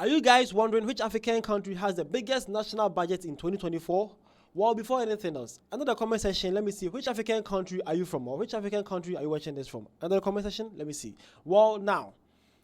Are you guys wondering which African country has the biggest national budget in 2024? Well, before anything else, under the comment section, let me see which African country are you from, or which African country are you watching this from? Under the comment section, let me see. Well, now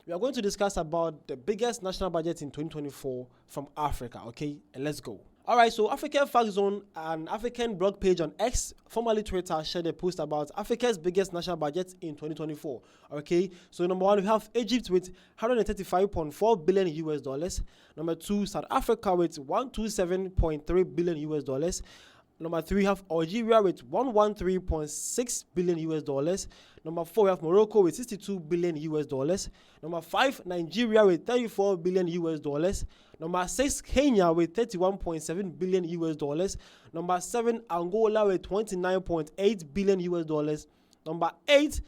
we are going to discuss about the biggest national budget in 2024 from Africa. Okay, and let's go. Alright, so African Fact Zone, an African blog page on X, formerly Twitter, shared a post about Africa's biggest national budget in 2024. Okay, so number one, we have Egypt with 135.4 billion US dollars. Number two, South Africa with 127.3 billion US dollars. Number three, we have Algeria with 113.6 billion US dollars. Number four, we have Morocco with 62 billion US dollars. Number five, Nigeria with 34 billion US dollars. Number six, Kenya with 31.7 billion US dollars. Number seven, Angola with 29.8 billion US dollars. Number eight,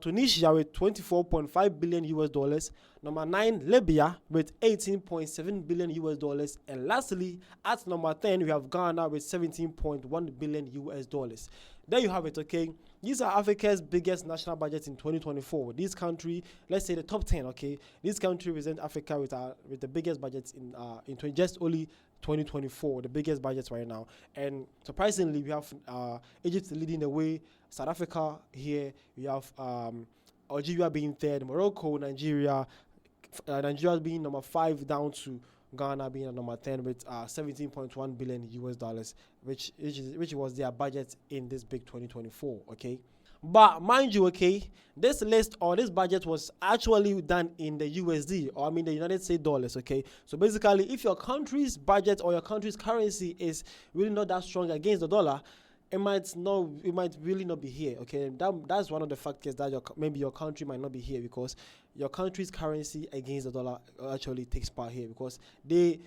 Tunisia with 24.5 billion US dollars. Number 9, Libya with 18.7 billion US dollars. And lastly, at number 10, we have Ghana with 17.1 billion US dollars. There you have it, okay? These are Africa's biggest national budgets in 2024. This country, let's say the top 10, okay? This country represents Africa with the biggest budgets in just only 2024, the biggest budgets right now. And surprisingly, we have Egypt leading the way, South Africa here, we have Algeria being third, Morocco, Nigeria being number 5 down to Ghana being at number 10 with 17.1 billion US dollars, which was their budget in this big 2024, okay? But mind you, okay, this list or this budget was actually done in the USD, or I mean the United States dollars, okay? So basically, if your country's budget or your country's currency is really not that strong against the dollar, it might really not be here, okay? That's one of the factors that maybe your country might not be here, because your country's currency against the dollar actually takes part here, because they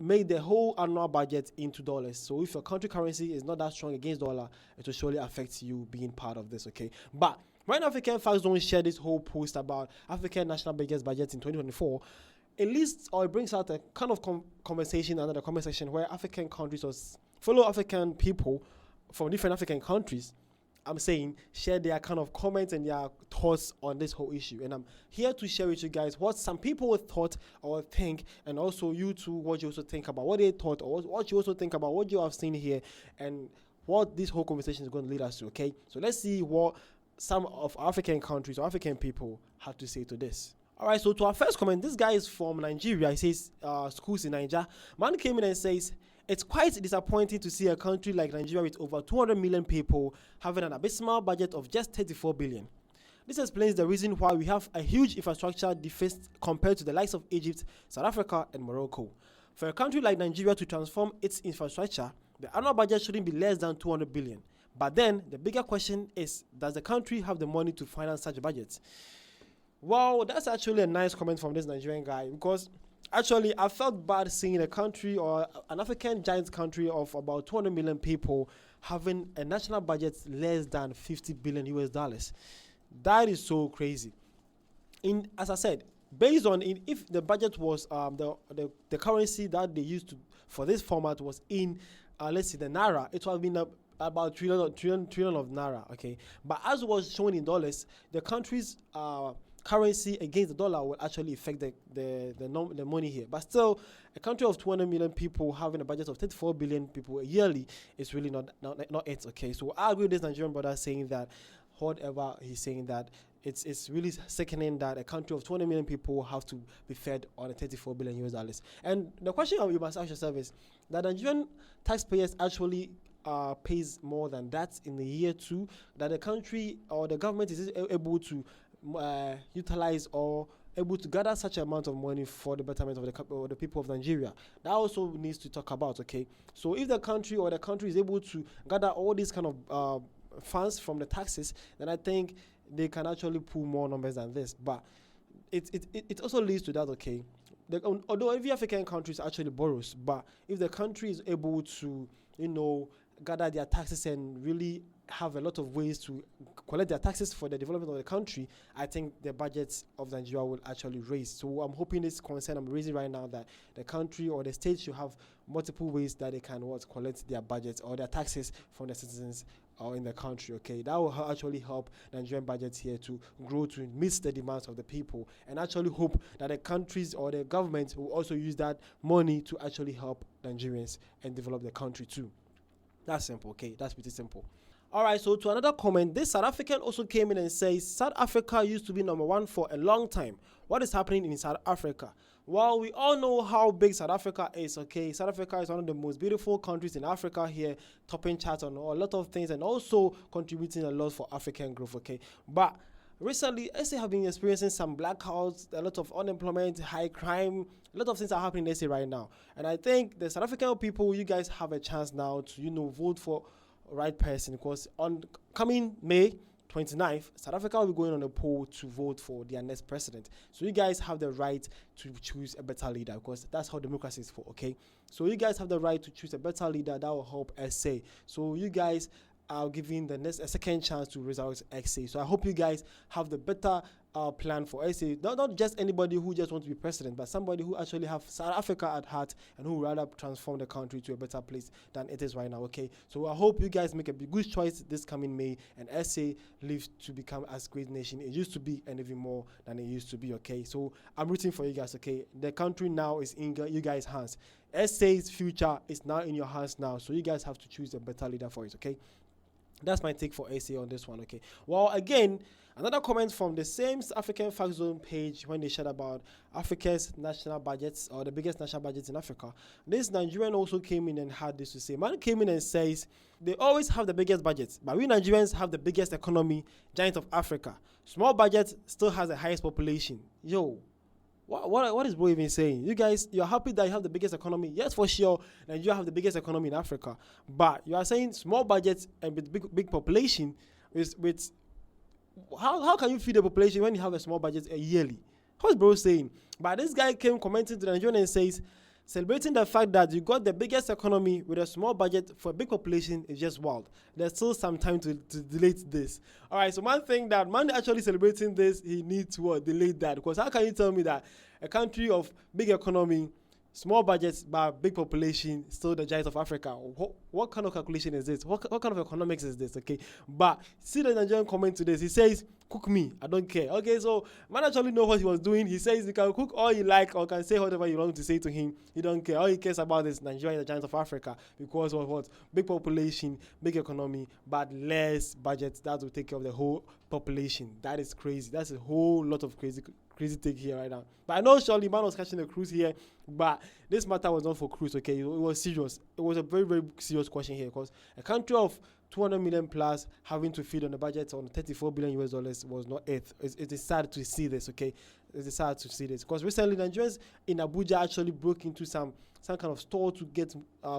made the whole annual budget into dollars. So if your country currency is not that strong against dollar, it will surely affect you being part of this, okay? But when African Facts don't share this whole post about African national biggest budget in 2024, it lists or it brings out a kind of conversation under the comment section where African countries or fellow African people from different African countries, I'm saying, share their kind of comments and their thoughts on this whole issue. And I'm here to share with you guys what some people thought or think, and also you too, what you also think about what they thought, or what you also think about what you have seen here, and what this whole conversation is going to lead us to, okay? So let's see what some of African countries or African people have to say to this. Alright, so to our first comment, this guy is from Nigeria. He says, schools in Nigeria. Man came in and says, it's quite disappointing to see a country like Nigeria with over 200 million people having an abysmal budget of just 34 billion. This explains the reason why we have a huge infrastructure deficit compared to the likes of Egypt, South Africa, and Morocco. For a country like Nigeria to transform its infrastructure, the annual budget shouldn't be less than 200 billion. But then, the bigger question is, does the country have the money to finance such budgets? Well, that's actually a nice comment from this Nigerian guy, because actually, I felt bad seeing a country or an African giant country of about 200 million people having a national budget less than 50 billion US dollars. That is so crazy. As I said, based on if the budget was the currency that they used for this format was in let's say the naira, it would have been about trillion of naira. Okay, but as was shown in dollars, the country's currency against the dollar will actually affect the money here. But still, a country of 200 million people having a budget of 34 billion people yearly is really not it. Okay, so I agree with this Nigerian brother saying that whatever he's saying, that it's really sickening that a country of 20 million people have to be fed on a 34 billion US dollars. And the question you must ask yourself is that Nigerian taxpayers actually pays more than that in the year too, that the country or the government is able to utilize or able to gather such amount of money for the betterment of the people of Nigeria. That also needs to talk about, okay? So if the country is able to gather all these kind of funds from the taxes, then I think they can actually pull more numbers than this. But it also leads to that, okay? Although every African country actually borrows, but if the country is able to, gather their taxes and really have a lot of ways to collect their taxes for the development of the country, I think the budgets of Nigeria will actually raise. So I'm hoping this concern I'm raising right now, that the country or the state should have multiple ways that they can collect their budgets or their taxes from the citizens or in the country. Okay, that will actually help the Nigerian budget here to grow to meet the demands of the people, and actually hope that the countries or the government will also use that money to actually help Nigerians and develop the country too. That's simple. Okay, that's pretty simple. All right, so to another comment, this South African also came in and says South Africa used to be number one for a long time. What is happening in South Africa? Well, we all know how big South Africa is, okay? South Africa is one of the most beautiful countries in Africa here, topping charts on a lot of things and also contributing a lot for African growth, okay? But recently, SA have been experiencing some blackouts, a lot of unemployment, high crime, a lot of things are happening in SA right now. And I think the South African people, you guys have a chance now to, vote for right person, because on coming May 29th, South Africa will be going on a poll to vote for their next president. So you guys have the right to choose a better leader, because that's how democracy is for, okay? So you guys have the right to choose a better leader that will help SA. So you guys are giving the next a second chance to resurrect SA. So I hope you guys have the better plan for SA. Not just anybody who just wants to be president, but somebody who actually have South Africa at heart and who rather transform the country to a better place than it is right now, okay? So I hope you guys make a good choice this coming May, and SA lives to become as great nation it used to be, and even more than it used to be, okay? So I'm rooting for you guys, okay? The country now is in you guys' hands. SA's future is now in your hands now, so you guys have to choose a better leader for it, okay? That's my take for SA on this one, okay? Well, again, another comment from the same African Fact Zone page when they shared about Africa's national budgets, or the biggest national budgets in Africa. This Nigerian also came in and had this to say. Man came in and says, they always have the biggest budgets, but we Nigerians have the biggest economy, giant of Africa. Small budget still has the highest population. Yo, what is bro even saying? You guys, you're happy that you have the biggest economy. Yes, for sure, Nigeria have the biggest economy in Africa. But you are saying small budgets and with big population, with how can you feed the population when you have a small budget yearly? What's bro saying? But this guy came commenting to the Nigerian and says, celebrating the fact that you got the biggest economy with a small budget for a big population is just wild. There's still some time to delete this. All right, so one thing that man actually celebrating this, he needs to delete that, because how can you tell me that a country of big economy, small budgets but big population, still the giant of Africa? What kind of calculation is this? What kind of economics is this? Okay, but see the Nigerian comment to this. He says, cook me, I don't care. Okay, so man actually know what he was doing. He says you can cook all you like, or can say whatever you want to say to him. He don't care. All he cares about is Nigeria, the giant of Africa, because of what? Big population, big economy, but less budget that will take care of the whole population. That is crazy. That's a whole lot of crazy take here right now. But I know surely man was catching a cruise here, but this matter was not for cruise, okay? It was serious. It was a very, very serious question here, because a country of 200 million plus having to feed on the budget on 34 billion US dollars was not it. It is sad to see this, okay? It is sad to see this, because recently Nigerians in Abuja actually broke into some kind of store to get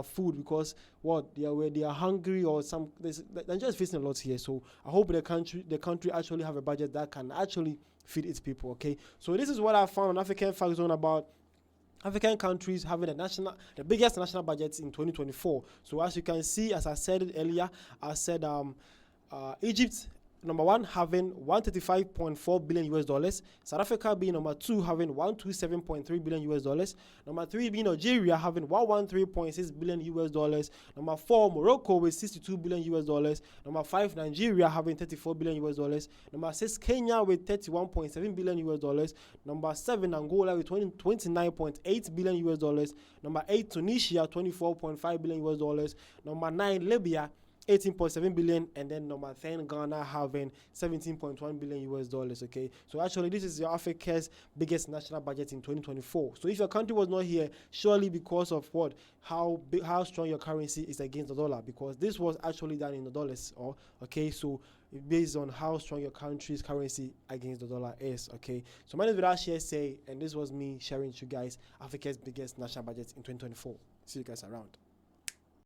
food, because they are hungry, or Nigeria is facing a lot here. So I hope the country actually have a budget that can actually feed its people, okay? So this is what I found on African Fact Zone about African countries having the biggest national budgets in 2024. So as you can see, as I said it earlier, I said Egypt, number one, having 135.4 billion US dollars. South Africa being number two, having 127.3 billion US dollars. Number three being Nigeria, having 113.6 billion US dollars. Number four, Morocco with 62 billion US dollars. Number five, Nigeria having 34 billion US dollars. Number six, Kenya with 31.7 billion US dollars. Number seven, Angola with 29.8 billion US dollars. Number eight, Tunisia, 24.5 billion US dollars. Number nine, Libya, 18.7 billion, and then number 10, Ghana having 17.1 billion US dollars. Okay, so actually this is your Africa's biggest national budget in 2024. So if your country was not here, surely because of how strong your currency is against the dollar, because this was actually done in the dollars. Okay, so based on how strong your country's currency against the dollar is. Okay, so my name is Vidash Say, and this was me sharing with you guys Africa's biggest national budget in 2024. See you guys around.